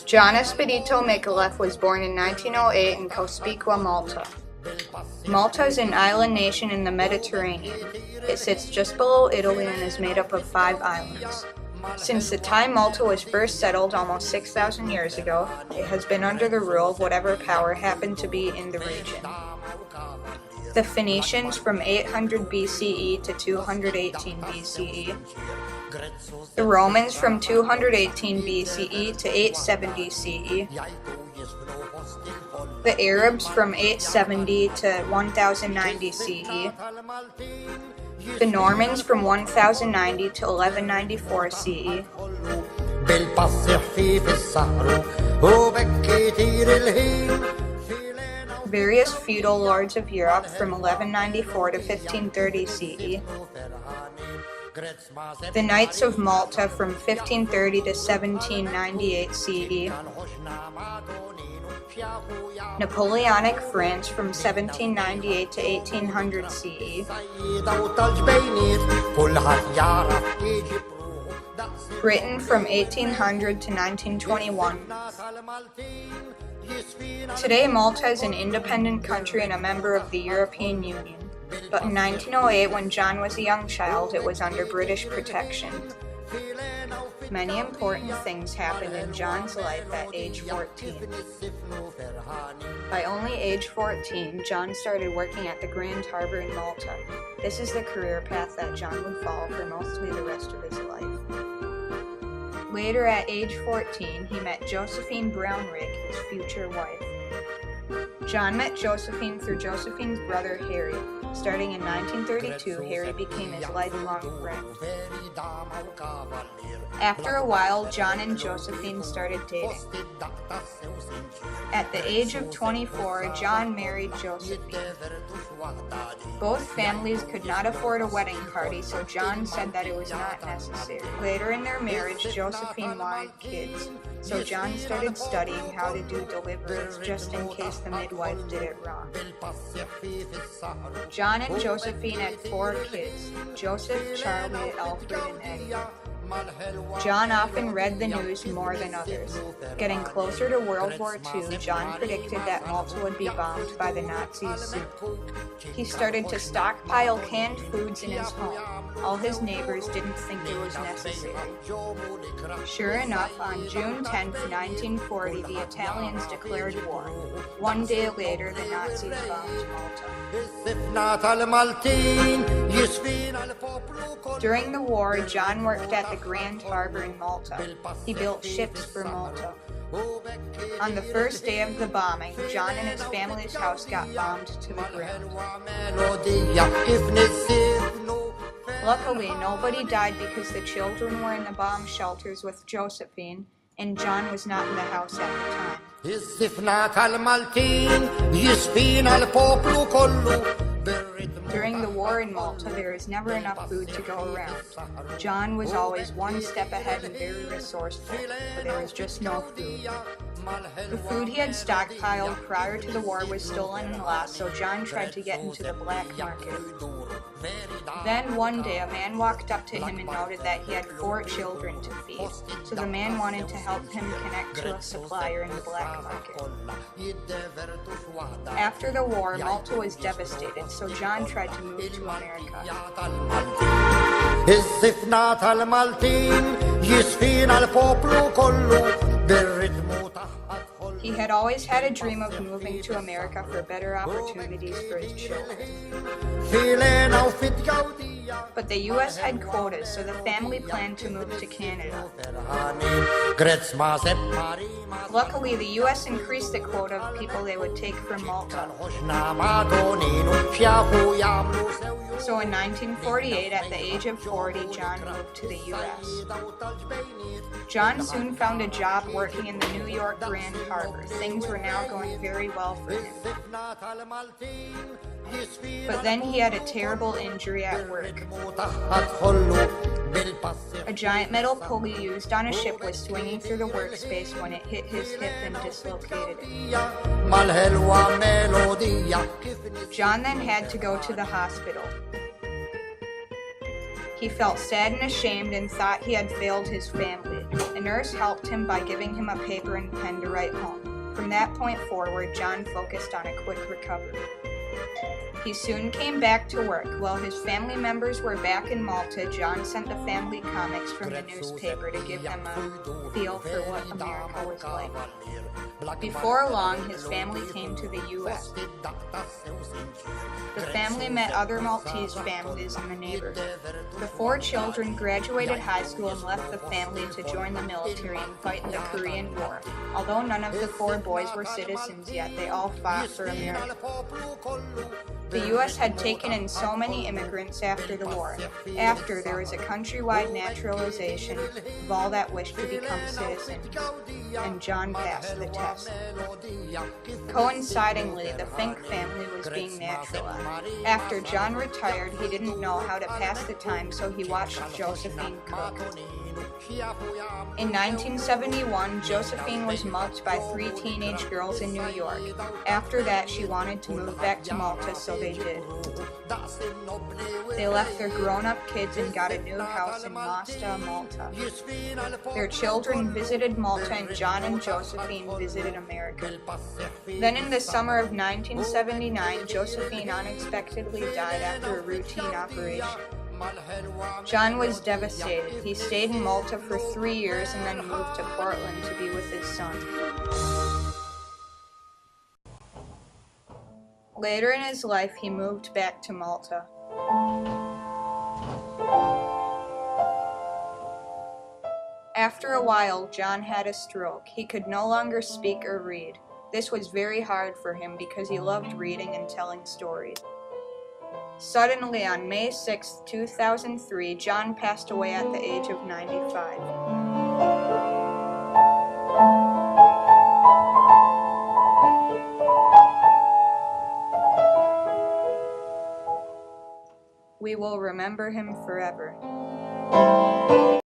John Espedito Micallef was born in 1908 in Cospicua, Malta. Malta is an island nation in the Mediterranean. It sits just below Italy and is made up of 5 islands. Since the time Malta was first settled almost 6,000 years ago, it has been under the rule of whatever power happened to be in the region. The Phoenicians from 800 BCE to 218 BCE, the Romans from 218 BCE to 870 CE, the Arabs from 870 to 1090 CE, the Normans from 1090 to 1194 CE, various feudal lords of Europe from 1194 to 1530 CE, the Knights of Malta from 1530 to 1798 CE, Napoleonic France from 1798 to 1800 CE, Britain from 1800 to 1921. Today, Malta is an independent country and a member of the European Union. But in 1908, when John was a young child, it was under British protection. Many important things happened in John's life at age 14. By only age 14, John started working at the Grand Harbor in Malta. This is the career path that John would follow for mostly the rest of his life. Later at age 14, he met Josephine Brownrigg, his future wife. John met Josephine through Josephine's brother Harry. Starting in 1932, Harry became his lifelong friend. After a while, John and Josephine started dating. At the age of 24, John married Josephine. Both families could not afford a wedding party, so John said that it was not necessary. Later in their marriage, Josephine wanted kids, so John started studying how to do deliveries just in case the midwife did it wrong. John and Josephine had 4 kids, Joseph, Charlie, Alfred, and Eddie. John often read the news more than others. Getting closer to World War II, John predicted that Malta would be bombed by the Nazis soon. He started to stockpile canned foods in his home. All his neighbors didn't think it was necessary. Sure enough, on June 10, 1940, the Italians declared war. One day later, the Nazis bombed Malta. During the war, John worked at the Grand Harbor in Malta. He built ships for Malta. On the first day of the bombing, John and his family's house got bombed to the ground. Luckily, nobody died because the children were in the bomb shelters with Josephine, and John was not in the house at the time. During the war in Malta, there is never enough food to go around. John was always one step ahead and very resourceful, but there was just no food. The food he had stockpiled prior to the war was stolen and lost, so John tried to get into the black market. Then one day, a man walked up to him and noted that he had 4 children to feed, so the man wanted to help him connect to a supplier in the black market. After the war, Malta was devastated, so John tried to move to America. He had always had a dream of moving to America for better opportunities for his children. But the U.S. had quotas, so the family planned to move to Canada. Luckily, the U.S. increased the quota of people they would take from Malta. So in 1948, at the age of 40, John moved to the U.S. John soon found a job working in the New York Grand Harbor. Things were now going very well for him. But then he had a terrible injury at work. A giant metal pulley used on a ship was swinging through the workspace when it hit his hip and dislocated it. John then had to go to the hospital. He felt sad and ashamed and thought he had failed his family. A nurse helped him by giving him a paper and pen to write home. From that point forward, John focused on a quick recovery. He soon came back to work. While his family members were back in Malta, John sent the family comics from the newspaper to give them a feel for what America was like. Before long, his family came to the U.S. The family met other Maltese families in the neighborhood. The 4 children graduated high school and left the family to join the military and fight in the Korean War. Although none of the 4 boys were citizens yet, they all fought for America. The U.S. had taken in so many immigrants after the war. After, there was a countrywide naturalization of all that wished to become citizens, and John passed the test. Coincidingly, the Fink family was being naturalized. After John retired, he didn't know how to pass the time, so he watched Josephine cook. In 1971, Josephine was mugged by 3 teenage girls in New York. After that, she wanted to move back to Malta, so they did. They left their grown-up kids and got a new house in Mosta, Malta. Their children visited Malta, and John and Josephine visited America. Then in the summer of 1979, Josephine unexpectedly died after a routine operation. John was devastated. He stayed in Malta for 3 years and then moved to Portland to be with his son. Later in his life, he moved back to Malta. After a while, John had a stroke. He could no longer speak or read. This was very hard for him because he loved reading and telling stories. Suddenly, on May 6, 2003, John passed away at the age of 95. We will remember him forever.